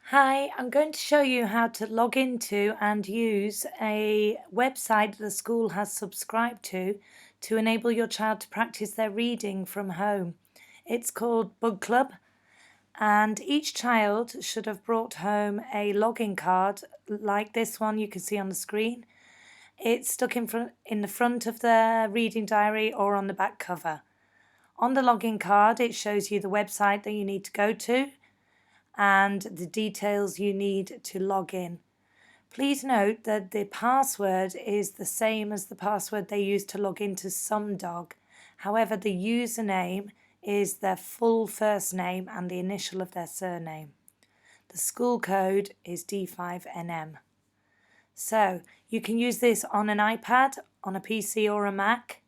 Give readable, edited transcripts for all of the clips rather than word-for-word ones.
Hi, I'm going to show you how to log into and use a website the school has subscribed to enable your child to practice their reading from home. It's called Bug Club, and each child should have brought home a login card like this one you can see on the screen. It's stuck in the front of the reading diary or on the back cover. On the login card, it shows you the website that you need to go to and the details you need to log in. Please note that the password is the same as the password they use to log into SumDog. However, the username is their full first name and the initial of their surname. The school code is D5NM. So you can use this on an iPad, on a PC or a Mac.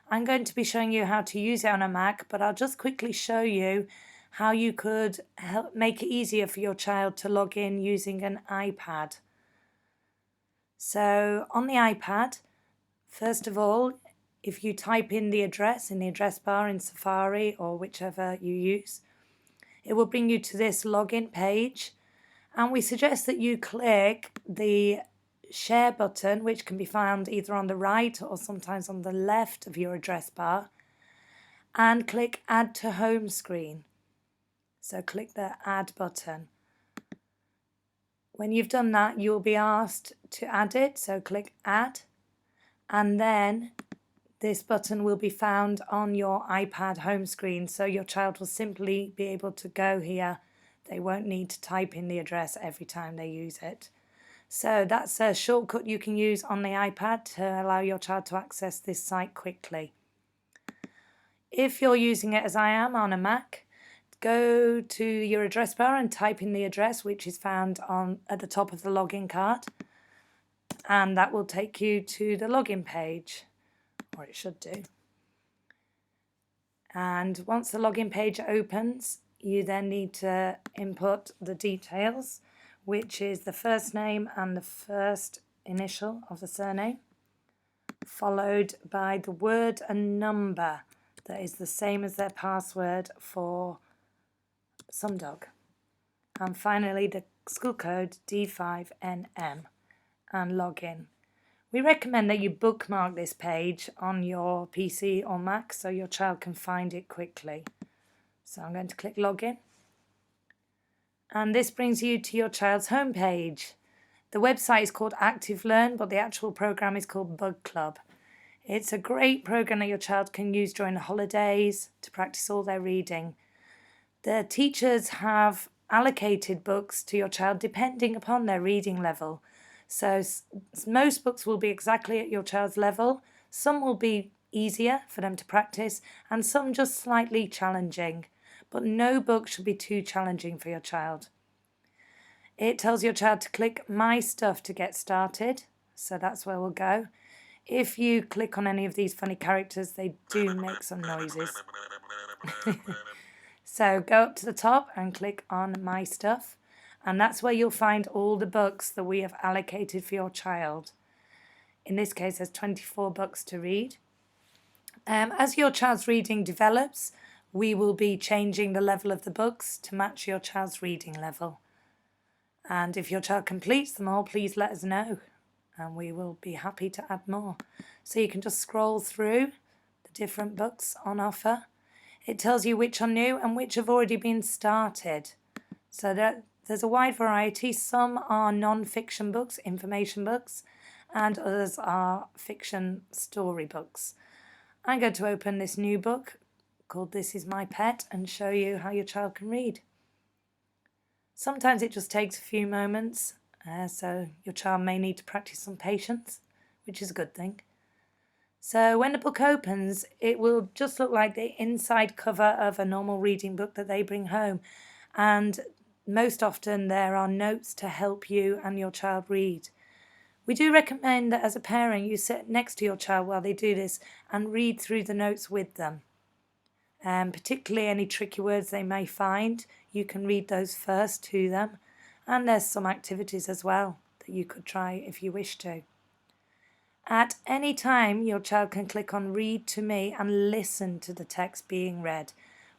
I'm going to be showing you how to use it on a Mac, but I'll just quickly show you how you could make it easier for your child to log in using an iPad. So on the iPad, first of all, if you type in the address bar in Safari or whichever you use, it will bring you to this login page, and we suggest that you click the share button, which can be found either on the right or sometimes on the left of your address bar, and click add to home screen. So click the add button. When you've done that, you'll be asked to add it, so click add, and then this button will be found on your iPad home screen, so your child will simply be able to go here. They won't need to type in the address every time they use it. So that's a shortcut you can use on the iPad to allow your child to access this site quickly. If you're using it as I am on a Mac, go to your address bar and type in the address which is found at the top of the login card, and that will take you to the login page, or it should do. And once the login page opens, you then need to input the details, which is the first name and the first initial of the surname, followed by the word and number that is the same as their password for SumDog, and finally the school code D5NM, and login. We recommend that you bookmark this page on your PC or Mac so your child can find it quickly. So I'm going to click login, and this brings you to your child's home page. The website is called Active Learn, but the actual program is called Bug Club. It's a great program that your child can use during the holidays to practice all their reading. The teachers have allocated books to your child depending upon their reading level. So most books will be exactly at your child's level. Some will be easier for them to practice and some just slightly challenging. But no book should be too challenging for your child. It tells your child to click My Stuff to get started. So that's where we'll go. If you click on any of these funny characters, they do make some noises. So go up to the top and click on My Stuff, and that's where you'll find all the books that we have allocated for your child. In this case, there's 24 books to read. As your child's reading develops, we will be changing the level of the books to match your child's reading level. And if your child completes them all, please let us know, and we will be happy to add more. So you can just scroll through the different books on offer. It tells you which are new and which have already been started. So there's a wide variety. Some are non-fiction books, information books, and others are fiction story books. I'm going to open this new book called This Is My Pet and show you how your child can read. Sometimes it just takes a few moments, so your child may need to practice some patience, which is a good thing. So when the book opens, it will just look like the inside cover of a normal reading book that they bring home. And most often there are notes to help you and your child read. We do recommend that as a parent you sit next to your child while they do this and read through the notes with them. Particularly any tricky words they may find, you can read those first to them. And there's some activities as well that you could try if you wish to. At any time, your child can click on Read to Me and listen to the text being read.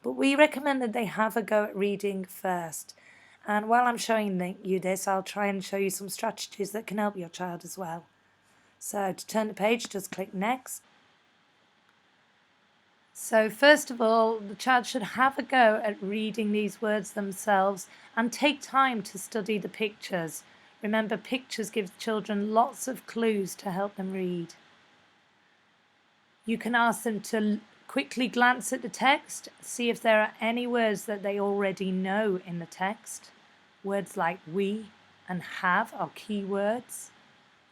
But we recommend that they have a go at reading first. And while I'm showing you this, I'll try and show you some strategies that can help your child as well. So to turn the page, just click Next. So first of all, the child should have a go at reading these words themselves and take time to study the pictures. Remember, pictures give children lots of clues to help them read. You can ask them to quickly glance at the text, see if there are any words that they already know in the text. Words like we and have are key words.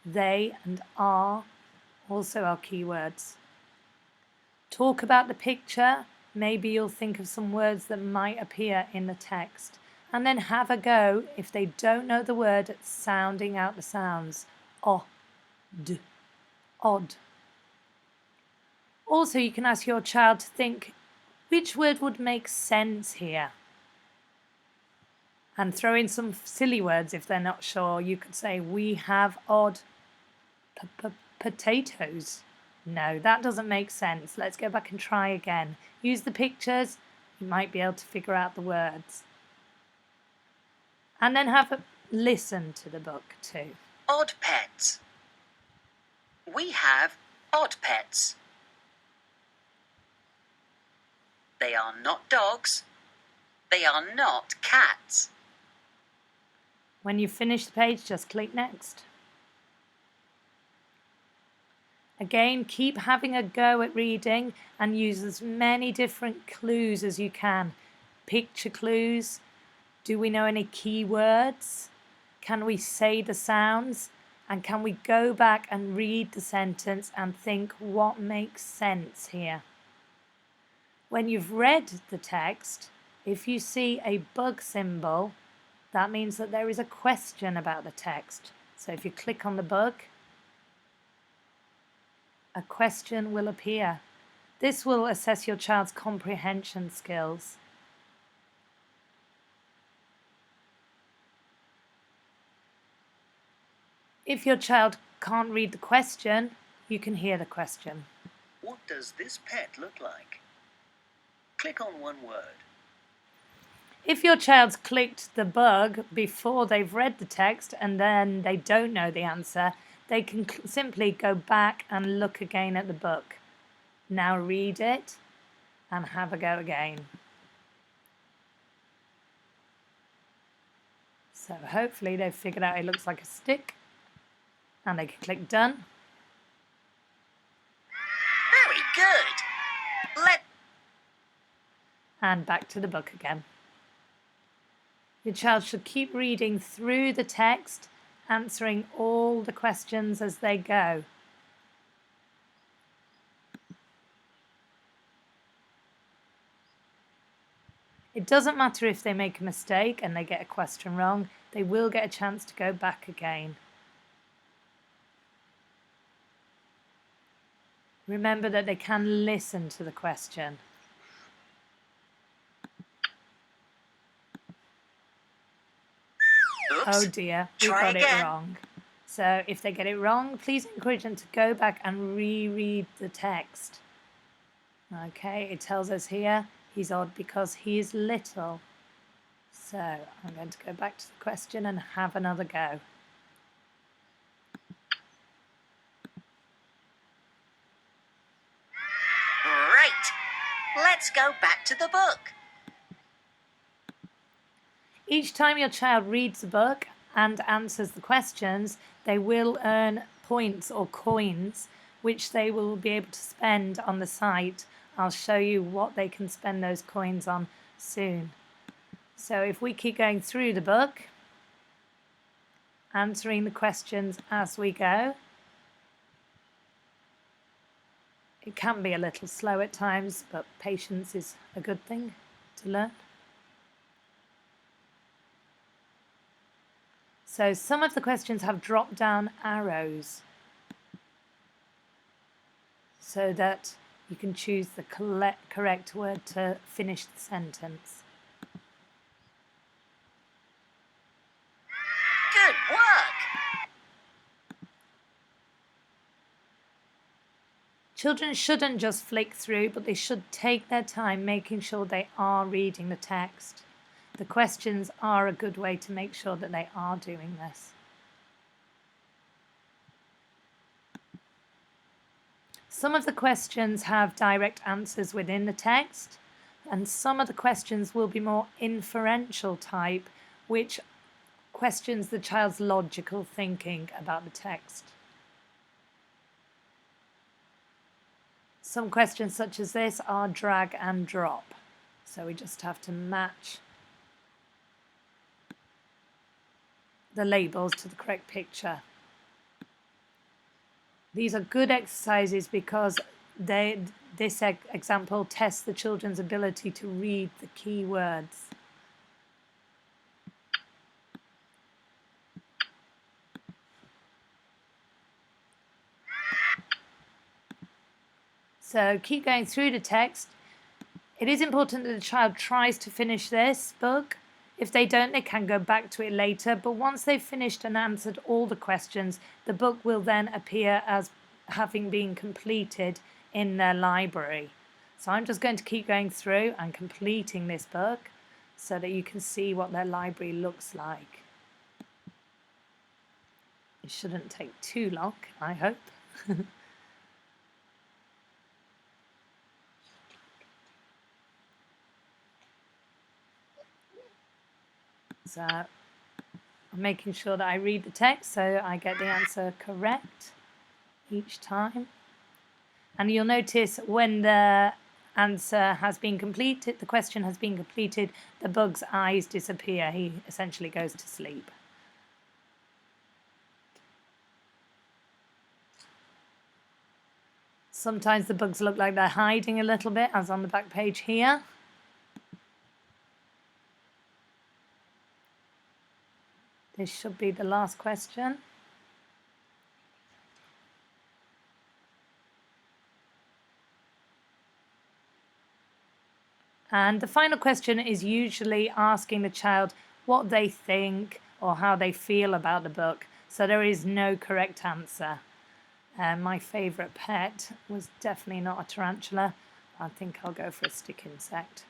They and are also are key words. Talk about the picture. Maybe you'll think of some words that might appear in the text. And then have a go, if they don't know the word, at sounding out the sounds. O, d, odd. Also, you can ask your child to think, which word would make sense here? And throw in some silly words if they're not sure. You could say, we have odd potatoes. No, that doesn't make sense. Let's go back and try again. Use the pictures. You might be able to figure out the words. And then have a listen to the book too. Odd pets. We have odd pets. They are not dogs. They are not cats. When you finish the page, just click Next. Again, keep having a go at reading and use as many different clues as you can. Picture clues. Do we know any key words? Can we say the sounds? And can we go back and read the sentence and think what makes sense here? When you've read the text, if you see a bug symbol, that means that there is a question about the text. So if you click on the bug, a question will appear. This will assess your child's comprehension skills. If your child can't read the question, you can hear the question. What does this pet look like? Click on one word. If your child's clicked the bug before they've read the text and then they don't know the answer, they can simply go back and look again at the book. Now read it and have a go again. So hopefully they've figured out it looks like a stick and they can click Done. Very good. And back to the book again. Your child should keep reading through the text, answering all the questions as they go. It doesn't matter if they make a mistake and they get a question wrong, they will get a chance to go back again. Remember that they can listen to the question. Oops. Oh dear, we got it wrong. So if they get it wrong, please encourage them to go back and reread the text. Okay, it tells us here he's odd because he is little. So I'm going to go back to the question and have another go. Great! Let's go back to the book. Each time your child reads the book and answers the questions, they will earn points or coins, which they will be able to spend on the site. I'll show you what they can spend those coins on soon. So if we keep going through the book, answering the questions as we go, it can be a little slow at times, but patience is a good thing to learn. So some of the questions have drop-down arrows so that you can choose the correct word to finish the sentence. Good work! Children shouldn't just flick through, but they should take their time making sure they are reading the text. The questions are a good way to make sure that they are doing this. Some of the questions have direct answers within the text, and some of the questions will be more inferential type, which questions the child's logical thinking about the text. Some questions such as this are drag and drop, so we just have to match the labels to the correct picture. These are good exercises because this example tests the children's ability to read the key words. So keep going through the text. It is important that the child tries to finish this book. If they don't, they can go back to it later. But once they've finished and answered all the questions, the book will then appear as having been completed in their library. So I'm just going to keep going through and completing this book so that you can see what their library looks like. It shouldn't take too long, I hope. So I'm making sure that I read the text so I get the answer correct each time. And you'll notice when the answer has been completed, the question has been completed, the bug's eyes disappear. He essentially goes to sleep. Sometimes the bugs look like they're hiding a little bit, as on the back page here. This should be the last question. And the final question is usually asking the child what they think or how they feel about the book. So there is no correct answer. My favourite pet was definitely not a tarantula. I think I'll go for a stick insect.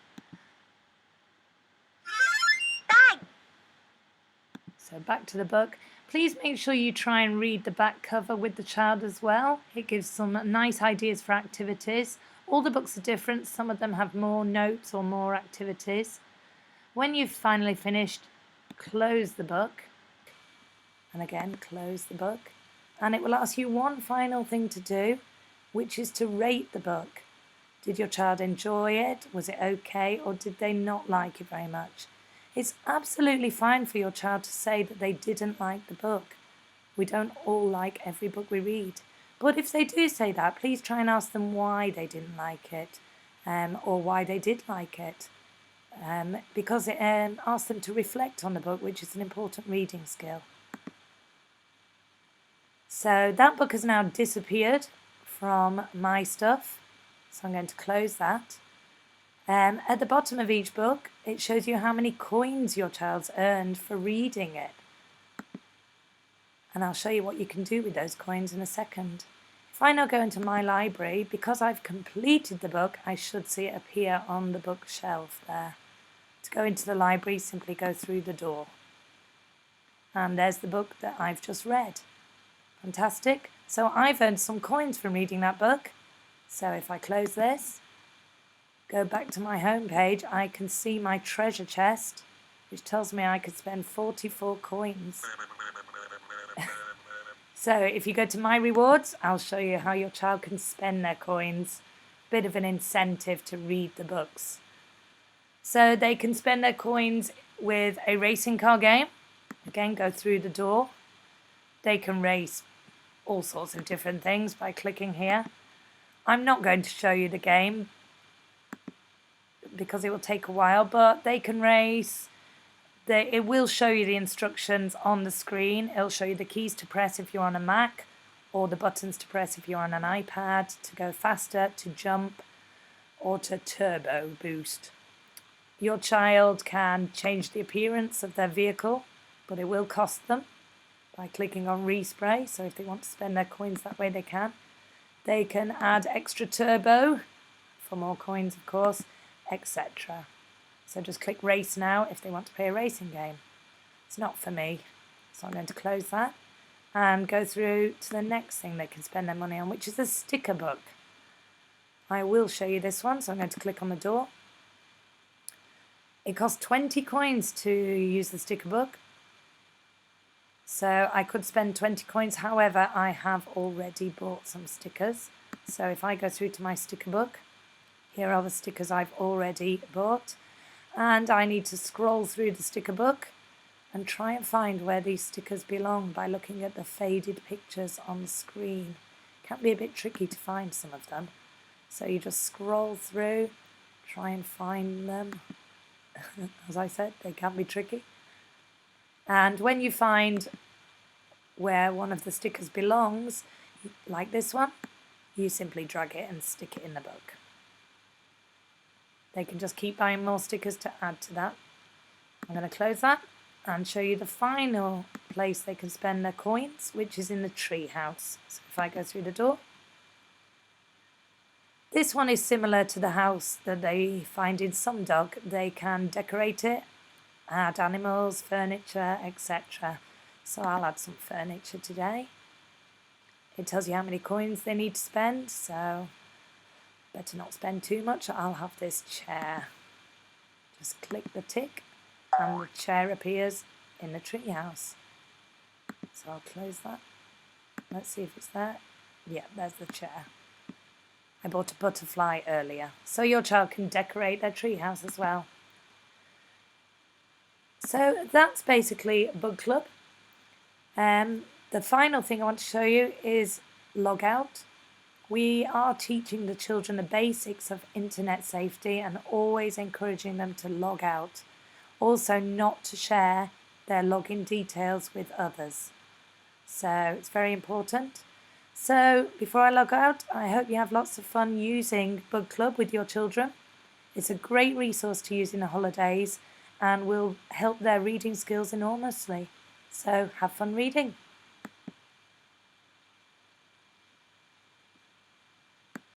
So back to the book. Please make sure you try and read the back cover with the child as well. It gives some nice ideas for activities. All the books are different. Some of them have more notes or more activities. When you've finally finished, close the book. And again, close the book. And it will ask you one final thing to do, which is to rate the book. Did your child enjoy it? Was it okay? Or did they not like it very much? It's absolutely fine for your child to say that they didn't like the book. We don't all like every book we read. But if they do say that, please try and ask them why they didn't like it, or why they did like it. Because it asks them to reflect on the book, which is an important reading skill. So that book has now disappeared from my stuff. So I'm going to close that. At the bottom of each book, it shows you how many coins your child's earned for reading it. And I'll show you what you can do with those coins in a second. If I now go into my library, because I've completed the book, I should see it appear on the bookshelf there. To go into the library, simply go through the door. And there's the book that I've just read. Fantastic. So I've earned some coins from reading that book. So if I close this, go back to my home page, I can see my treasure chest, which tells me I could spend 44 coins. So if you go to my rewards, I'll show you how your child can spend their coins. Bit of an incentive to read the books. So they can spend their coins with a racing car game. Again, go through the door. They can race all sorts of different things by clicking here. I'm not going to show you the game because it will take a while, but they can race. It will show you the instructions on the screen. It'll show you the keys to press if you're on a Mac, or the buttons to press if you're on an iPad, to go faster, to jump, or to turbo boost. Your child can change the appearance of their vehicle, but it will cost them by clicking on respray. So if they want to spend their coins that way, they can. They can add extra turbo for more coins, of course, etc. So just click race now if they want to play a racing game. It's not for me, so I'm going to close that and go through to the next thing they can spend their money on, which is a sticker book. I will show you this one, so I'm going to click on the door. It costs 20 coins to use the sticker book. So I could spend 20 coins, however, I have already bought some stickers. So if I go through to my sticker book, here are the stickers I've already bought. And I need to scroll through the sticker book and try and find where these stickers belong by looking at the faded pictures on the screen. It can be a bit tricky to find some of them. So you just scroll through, try and find them. As I said, they can be tricky. And when you find where one of the stickers belongs, like this one, you simply drag it and stick it in the book. They can just keep buying more stickers to add to that. I'm going to close that and show you the final place they can spend their coins, which is in the tree house. So if I go through the door, this one is similar to the house that they find in some dog. They can decorate it, add animals, furniture, etc. So I'll add some furniture today. It tells you how many coins they need to spend, so better not spend too much. I'll have this chair. Just click the tick and the chair appears in the tree house. So I'll close that. Let's see if it's there. Yeah, there's the chair. I bought a butterfly earlier, so your child can decorate their treehouse as well. So that's basically Book Club. The final thing I want to show you is log out. We are teaching the children the basics of internet safety and always encouraging them to log out. Also not to share their login details with others. So it's very important. So before I log out, I hope you have lots of fun using Book Club with your children. It's a great resource to use in the holidays and will help their reading skills enormously. So have fun reading.